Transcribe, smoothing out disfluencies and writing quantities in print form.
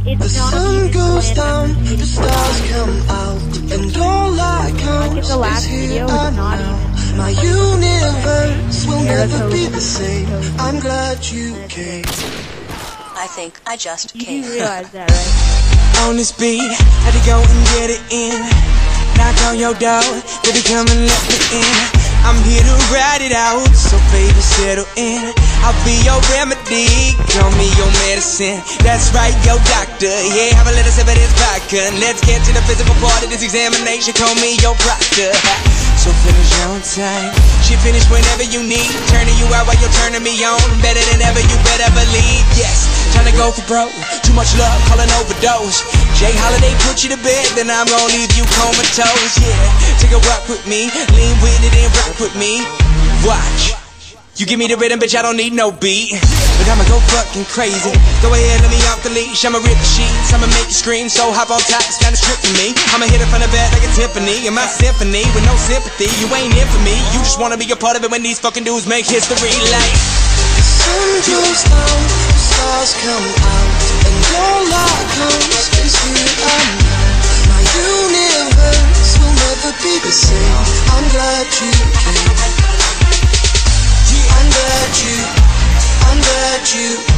The sun goes down, the stars come out, and all I count is here and now. My universe will never be the same. I'm glad you came. I think I just came. You realize that, right? On this beat, had to go and get it in. Knock on your door, baby, come and let me in. I'm here to ride it out, so baby, settle in. I'll be your remedy, call me your medicine. That's right, your doctor, yeah, have a little sip of this vodka. Let's get to the physical part of this examination, call me your proctor. So finish on time, she finish whenever you need. Turning you out while you're turning me on, better than ever, you better believe. Yes, trying to go for broke, too much love, call an overdose. Jay Holiday put you to bed, then I'm gonna leave you comatose. Yeah, take a walk with me, lean with it and rock with me. Watch, you give me the rhythm, bitch, I don't need no beat. But I'ma go fucking crazy. Go ahead, let me off the leash. I'ma rip the sheets, I'ma make you scream. So hop on top, it's kinda strict for me. I'ma hit it from the back like a Tiffany. In my symphony, with no sympathy. You ain't in for me, you just wanna be a part of it when these fucking dudes make history. Like the sun goes down, the stars come out, and all I count is here and now. My universe will never be the same. I'm glad you came. I'm glad you